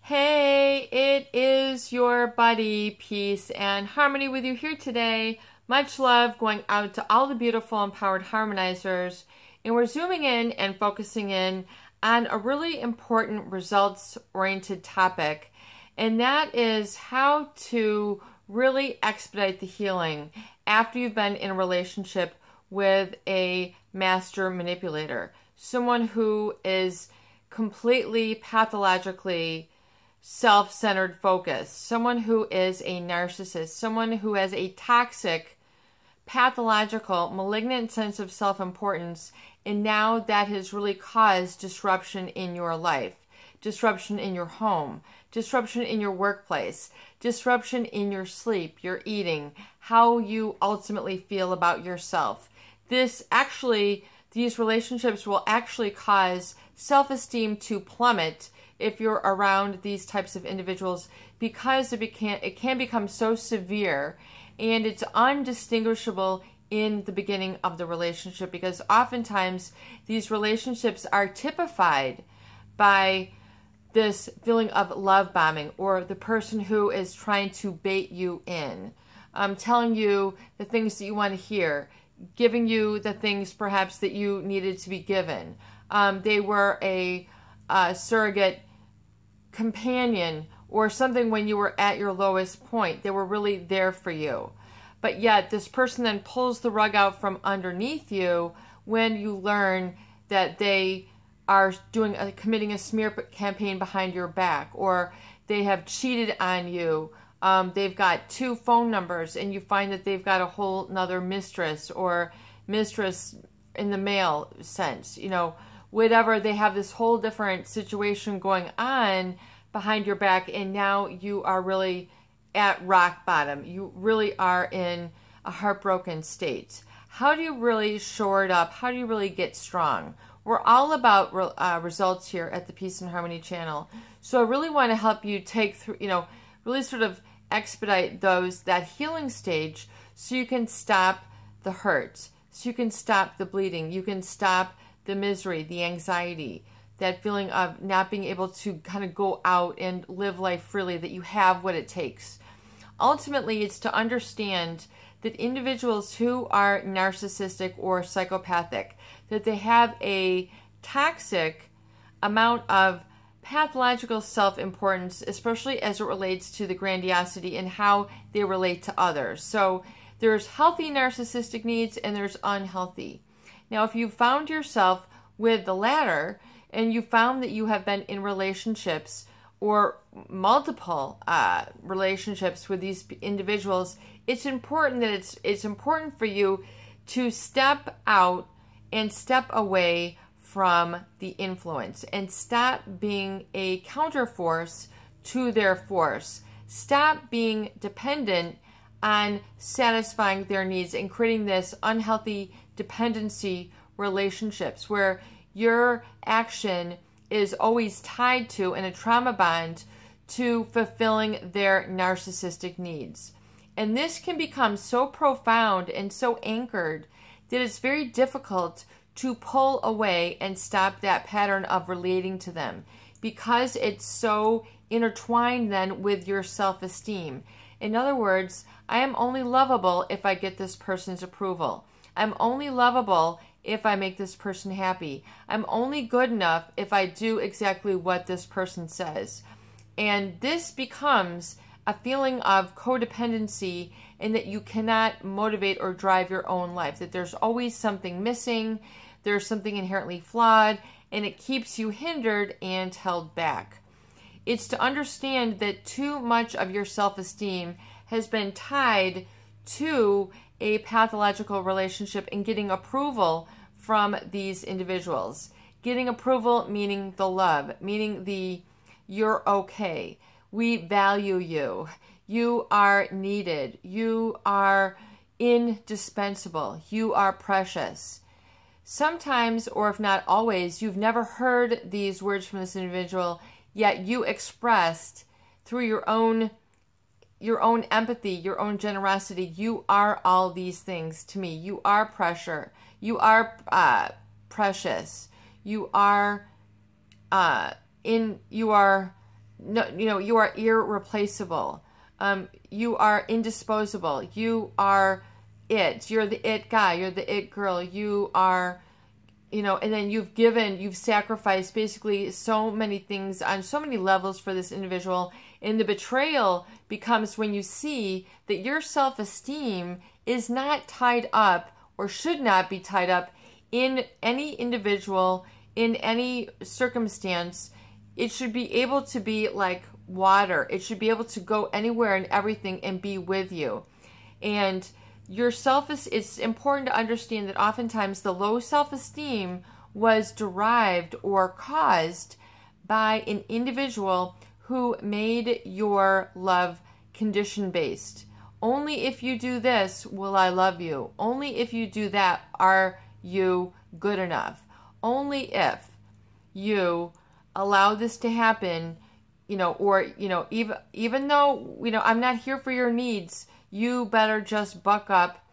Hey, it is your buddy, Peace and Harmony with you here today. Much love going out to all the beautiful empowered harmonizers. And we're zooming in and focusing in on a really important results-oriented topic. And that is how to really expedite the healing after you've been in a relationship with a master manipulator. Someone who is completely pathologically self-centered focus, someone who is a narcissist, someone who has a toxic, pathological, malignant sense of self-importance, and now that has really caused disruption in your life, disruption in your home, disruption in your workplace, disruption in your sleep, your eating, how you ultimately feel about yourself. These relationships will actually cause self-esteem to plummet if you're around these types of individuals, because it can become so severe and it's undistinguishable in the beginning of the relationship, because oftentimes these relationships are typified by this feeling of love bombing, or the person who is trying to bait you in, telling you the things that you want to hear, giving you the things perhaps that you needed to be given. They were a surrogate companion or something when you were at your lowest point. They were really there for you. But yet this person then pulls the rug out from underneath you when you learn that they are committing a smear campaign behind your back, or they have cheated on you. They've got 2 phone numbers and you find that they've got a whole nother mistress, or mistress in the male sense, whatever. They have this whole different situation going on behind your back, and now you are really at rock bottom. You really are in a heartbroken state. How do you really shore it up? How do you really get strong? We're all about results here at the Peace and Harmony channel. So I really want to help you take through, really sort of expedite that healing stage, so you can stop the hurt, so you can stop the bleeding, you can stop the misery, the anxiety, that feeling of not being able to kind of go out and live life freely, that you have what it takes. Ultimately, it's to understand that individuals who are narcissistic or psychopathic, that they have a toxic amount of pathological self-importance, especially as it relates to the grandiosity and how they relate to others. So there's healthy narcissistic needs and there's unhealthy. Now, if you found yourself with the latter, and you found that you have been in relationships or multiple relationships with these individuals, it's important that it's important for you to step out and step away from the influence and stop being a counterforce to their force. Stop being dependent on satisfying their needs and creating this unhealthy dependency relationships where your action is always tied to, in a trauma bond, to fulfilling their narcissistic needs. And this can become so profound and so anchored that it's very difficult to pull away and stop that pattern of relating to them, because it's so intertwined then with your self-esteem. In other words, I am only lovable if I get this person's approval. I'm only lovable if I make this person happy. I'm only good enough if I do exactly what this person says. And this becomes a feeling of codependency, and that you cannot motivate or drive your own life, that there's always something missing, there's something inherently flawed, and it keeps you hindered and held back. It's to understand that too much of your self-esteem has been tied to a pathological relationship and getting approval from these individuals. Getting approval meaning the love, meaning you're okay. We value you. You are needed. You are indispensable. You are precious. Sometimes, or if not always, you've never heard these words from this individual, yet you expressed through your own empathy, your own generosity, you are all these things to me. You are precious. You are precious. You are no, you are irreplaceable. You are indisposable. You are it. You're the it guy. You're the it girl. You are, and then you've sacrificed basically so many things on so many levels for this individual. And the betrayal becomes when you see that your self-esteem is not tied up, or should not be tied up, in any individual, in any circumstance. It should be able to be like water. It should be able to go anywhere and everything and be with you. And it's important to understand that oftentimes the low self-esteem was derived or caused by an individual who made your love condition-based. Only if you do this will I love you. Only if you do that are you good enough. Only if you allow this to happen, or, even though, I'm not here for your needs, you better just buck up,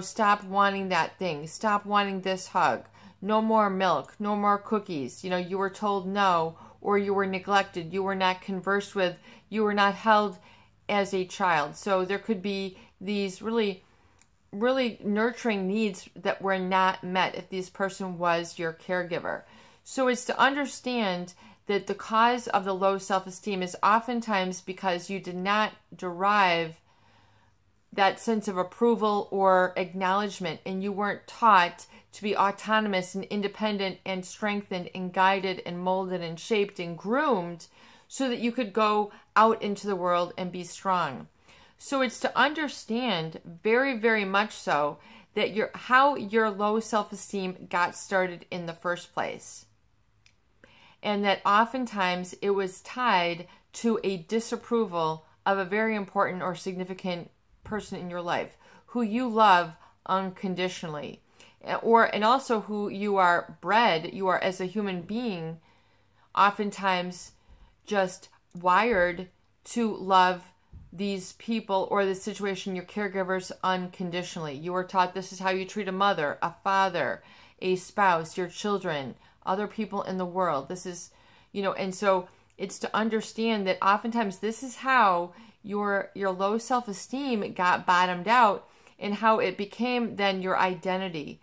stop wanting that thing, stop wanting this hug, no more milk, no more cookies, you were told no, or you were neglected, you were not conversed with, you were not held as a child. So there could be these really, really nurturing needs that were not met if this person was your caregiver. So it's to understand that the cause of the low self-esteem is oftentimes because you did not derive that sense of approval or acknowledgement, and you weren't taught to be autonomous and independent and strengthened and guided and molded and shaped and groomed so that you could go out into the world and be strong. So it's to understand very, very much so that how your low self-esteem got started in the first place. And that oftentimes it was tied to a disapproval of a very important or significant person in your life who you love unconditionally, and also who you are as a human being, oftentimes just wired to love these people or the situation, your caregivers, unconditionally. You were taught this is how you treat a mother, a father, a spouse, your children, other people in the world. This is, and so it's to understand that oftentimes this is how your low self-esteem got bottomed out, and how it became then your identity,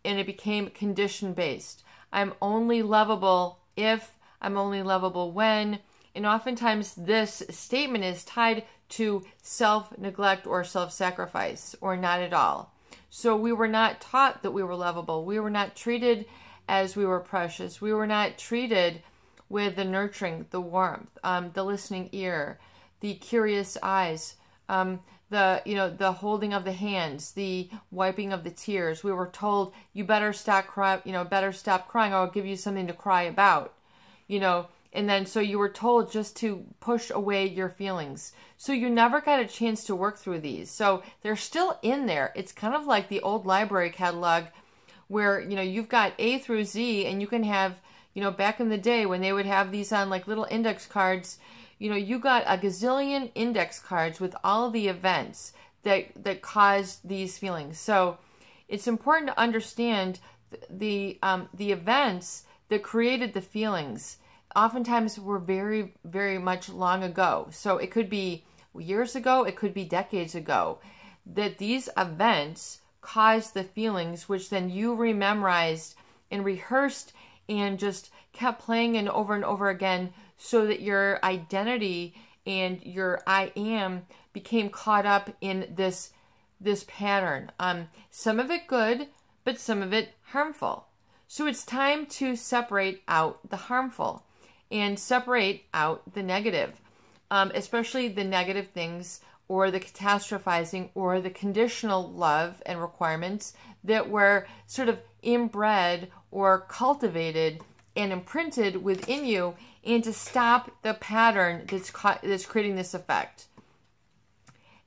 and it became condition-based. I'm only lovable if, I'm only lovable when, and oftentimes this statement is tied to self-neglect or self-sacrifice, or not at all. So we were not taught that we were lovable. We were not treated as we were precious. We were not treated with the nurturing, the warmth, the listening ear, the curious eyes, the holding of the hands, the wiping of the tears. We were told, you better stop crying, better stop crying, or I'll give you something to cry about, and then so you were told just to push away your feelings. So you never got a chance to work through these. So they're still in there. It's kind of like the old library catalog where, you've got A through Z, and you can have, back in the day when they would have these on like little index cards, you got a gazillion index cards with all of the events that caused these feelings. So it's important to understand the events that created the feelings. Oftentimes were very, very much long ago. So it could be years ago, it could be decades ago, that these events caused the feelings, which then you rememorized and rehearsed and just kept playing and over again, so that your identity and your I am became caught up in this pattern. Some of it good, but some of it harmful. So it's time to separate out the harmful and separate out the negative, especially the negative things, or the catastrophizing, or the conditional love and requirements that were sort of inbred or cultivated and imprinted within you, and to stop the pattern that's creating this effect.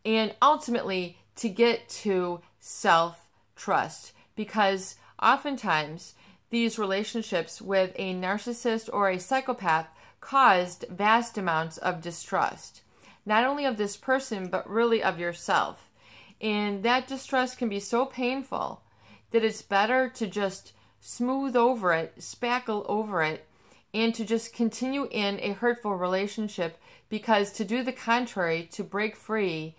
And ultimately, to get to self-trust, because oftentimes these relationships with a narcissist or a psychopath caused vast amounts of distrust, not only of this person, but really of yourself. And that distrust can be so painful that it's better to just smooth over it, spackle over it, and to just continue in a hurtful relationship, because to do the contrary, to break free,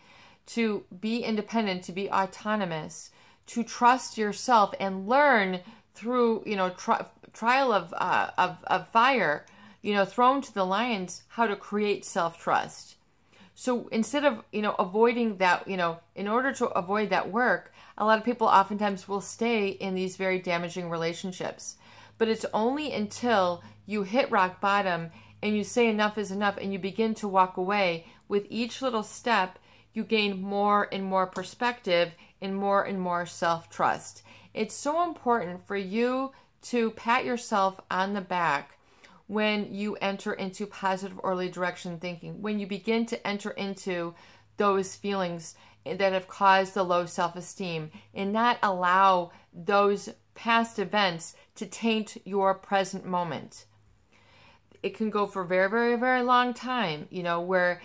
to be independent, to be autonomous, to trust yourself and learn through, trial of fire, thrown to the lions, how to create self-trust. So instead of, avoiding that, in order to avoid that work, a lot of people oftentimes will stay in these very damaging relationships. But it's only until you hit rock bottom and you say enough is enough and you begin to walk away, with each little step, you gain more and more perspective and more self-trust. It's so important for you to pat yourself on the back when you enter into positive early direction thinking, when you begin to enter into those feelings that have caused the low self-esteem, and not allow those past events to taint your present moment. It can go for a very, very, very long time, where,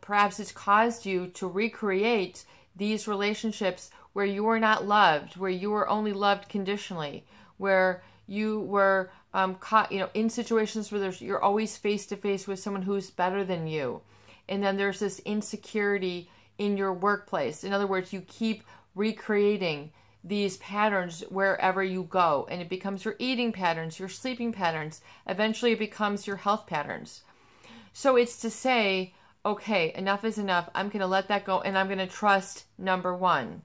perhaps it's caused you to recreate these relationships where you were not loved, where you were only loved conditionally, where you were caught, in situations where you're always face to face with someone who's better than you. And then there's this insecurity in your workplace. In other words, you keep recreating these patterns wherever you go, and it becomes your eating patterns, your sleeping patterns. Eventually it becomes your health patterns. So it's to say, okay, enough is enough. I'm going to let that go, and I'm going to trust number one.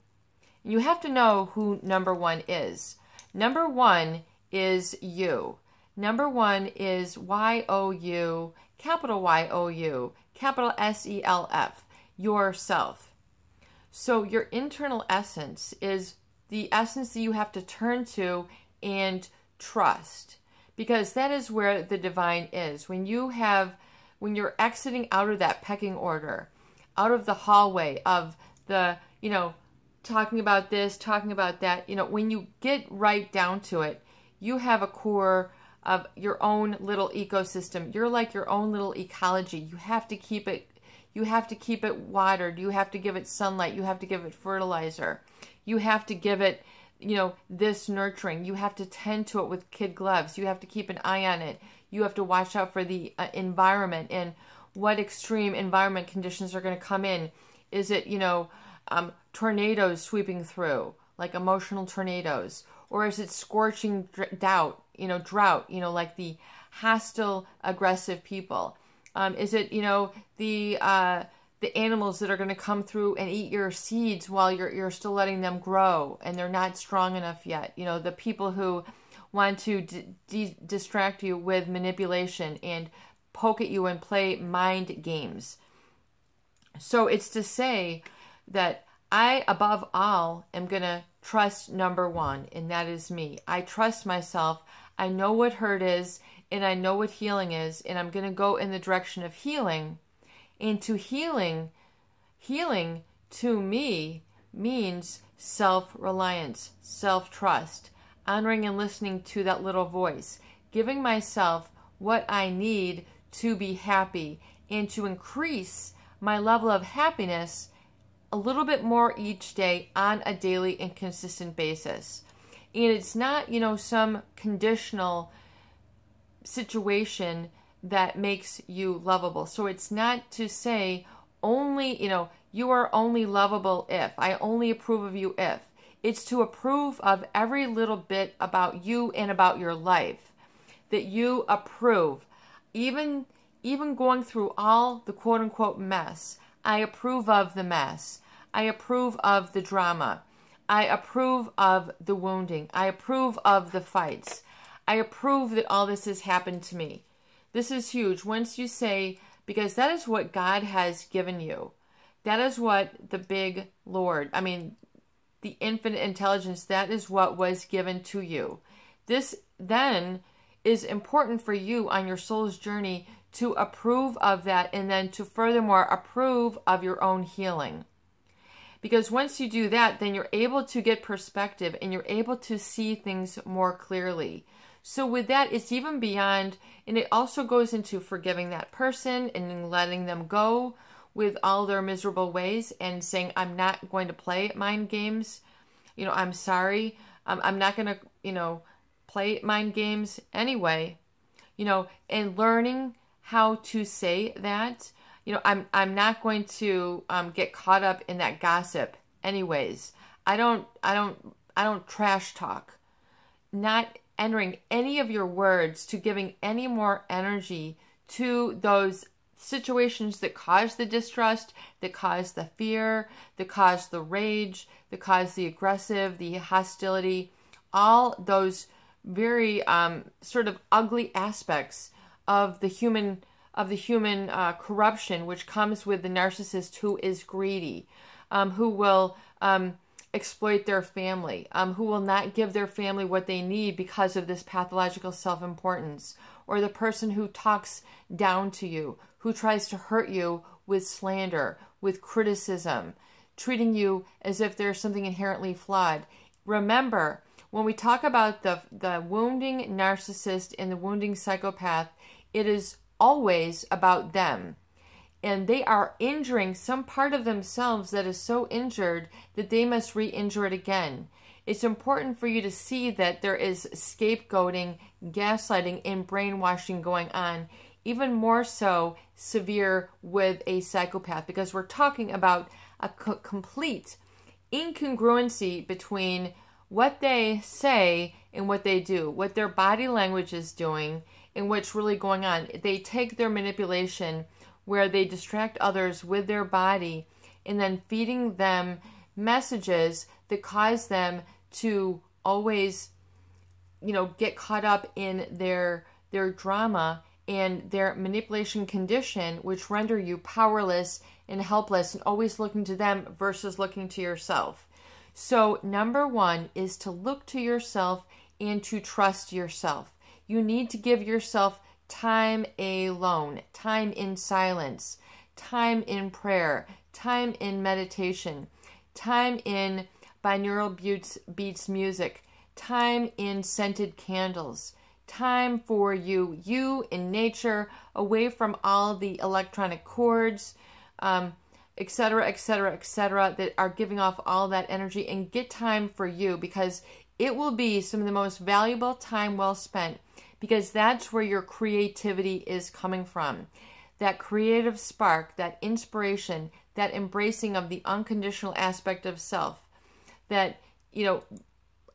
You have to know who number one is. Number one is you. Number one is Y-O-U, capital Y-O-U, capital S-E-L-F, yourself. So your internal essence is the essence that you have to turn to and trust, because that is where the divine is. When you're exiting out of that pecking order, out of the hallway of the, talking about this, talking about that, when you get right down to it, you have a core of your own little ecosystem. You're like your own little ecology. You have to keep it watered. You have to give it sunlight. You have to give it fertilizer. You have to give it, this nurturing. You have to tend to it with kid gloves. You have to keep an eye on it. You have to watch out for the environment and what extreme environment conditions are going to come in. Is it, tornadoes sweeping through, like emotional tornadoes? Or is it scorching drought, like the hostile, aggressive people? Is it, the animals that are going to come through and eat your seeds while you're still letting them grow and they're not strong enough yet? The people who want to distract you with manipulation and poke at you and play mind games. So it's to say that I, above all, am going to trust number one, and that is me. I trust myself. I know what hurt is, and I know what healing is, and I'm going to go in the direction of healing. And to healing to me means self-reliance, self-trust, honoring and listening to that little voice, giving myself what I need to be happy and to increase my level of happiness a little bit more each day on a daily and consistent basis. And it's not, some conditional situation that makes you lovable. So it's not to say only, you are only lovable if, I only approve of you if. It's to approve of every little bit about you and about your life that you approve. Even going through all the quote unquote mess, I approve of the mess. I approve of the drama. I approve of the wounding. I approve of the fights. I approve that all this has happened to me. This is huge. Once you say, because that is what God has given you. That is what the big Lord, the infinite intelligence, that is what was given to you. This then is important for you on your soul's journey to approve of that, and then to furthermore approve of your own healing. Because once you do that, then you're able to get perspective and you're able to see things more clearly. So with that, it's even beyond, and it also goes into forgiving that person and letting them go with all their miserable ways and saying, I'm not going to play mind games. I'm sorry. I'm not going to, play mind games anyway. and learning how to say that. I'm not going to get caught up in that gossip anyways. I don't trash talk. Not entering any of your words to giving any more energy to those situations that cause the distrust, that cause the fear, that cause the rage, that cause the aggressive, the hostility, all those very sort of ugly aspects of the human corruption, which comes with the narcissist who is greedy, who will exploit their family, who will not give their family what they need because of this pathological self-importance, or the person who talks down to you, who tries to hurt you with slander, with criticism, treating you as if there's something inherently flawed. Remember, when we talk about the wounding narcissist and the wounding psychopath, it is always about them. And they are injuring some part of themselves that is so injured that they must re-injure it again. It's important for you to see that there is scapegoating, gaslighting, and brainwashing going on, even more so severe with a psychopath, because we're talking about a complete incongruency between what they say and what they do, what their body language is doing and what's really going on. They take their manipulation where they distract others with their body and then feeding them messages that cause them to always, get caught up in their drama and their manipulation condition, which render you powerless and helpless and always looking to them versus looking to yourself. So number one is to look to yourself and to trust yourself. You need to give yourself time alone, time in silence, time in prayer, time in meditation, time in binaural beats music, time in scented candles, time for you in nature, away from all the electronic cords, etc., etc., etc., that are giving off all that energy, and get time for you, because it will be some of the most valuable time well spent, because that's where your creativity is coming from. That creative spark, that inspiration, that embracing of the unconditional aspect of self, that,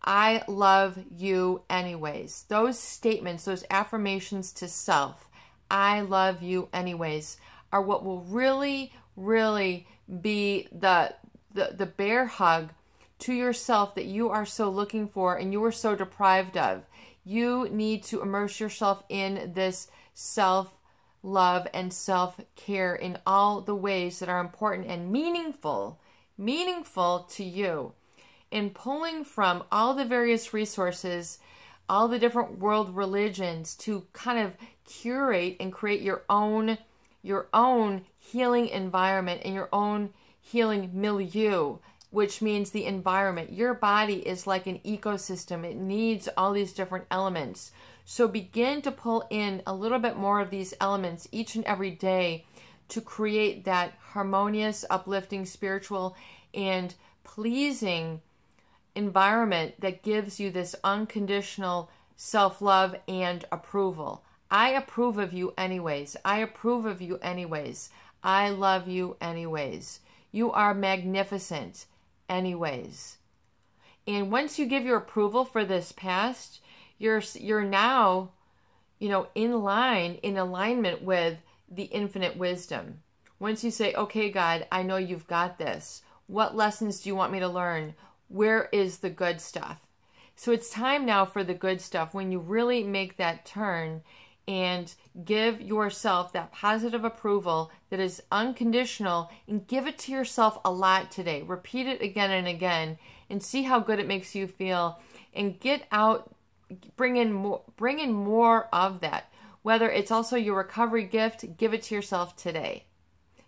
I love you anyways. Those statements, those affirmations to self, I love you anyways, are what will really, really be the bear hug to yourself that you are so looking for and you are so deprived of. You need to immerse yourself in this self-love and self-care in all the ways that are important and meaningful to you. In pulling from all the various resources, all the different world religions to kind of curate and create your own healing environment and your own healing milieu, which means the environment. Your body is like an ecosystem. It needs all these different elements. So begin to pull in a little bit more of these elements each and every day to create that harmonious, uplifting, spiritual, and pleasing environment that gives you this unconditional self-love and approval. I approve of you anyways. I approve of you anyways. I love you anyways. You are magnificent anyways. And once you give your approval for this past, you're now, in line, in alignment with the infinite wisdom. Once you say, okay, God, I know you've got this. What lessons do you want me to learn? Where is the good stuff? So it's time now for the good stuff, when you really make that turn and give yourself that positive approval that is unconditional, and give it to yourself a lot today. Repeat it again and again and see how good it makes you feel, and get out, bring in more of that. Whether it's also your recovery gift, give it to yourself today.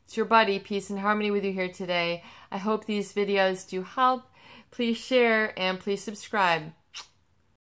It's your buddy, Peace and Harmony, with you here today. I hope these videos do help. Please share and please subscribe.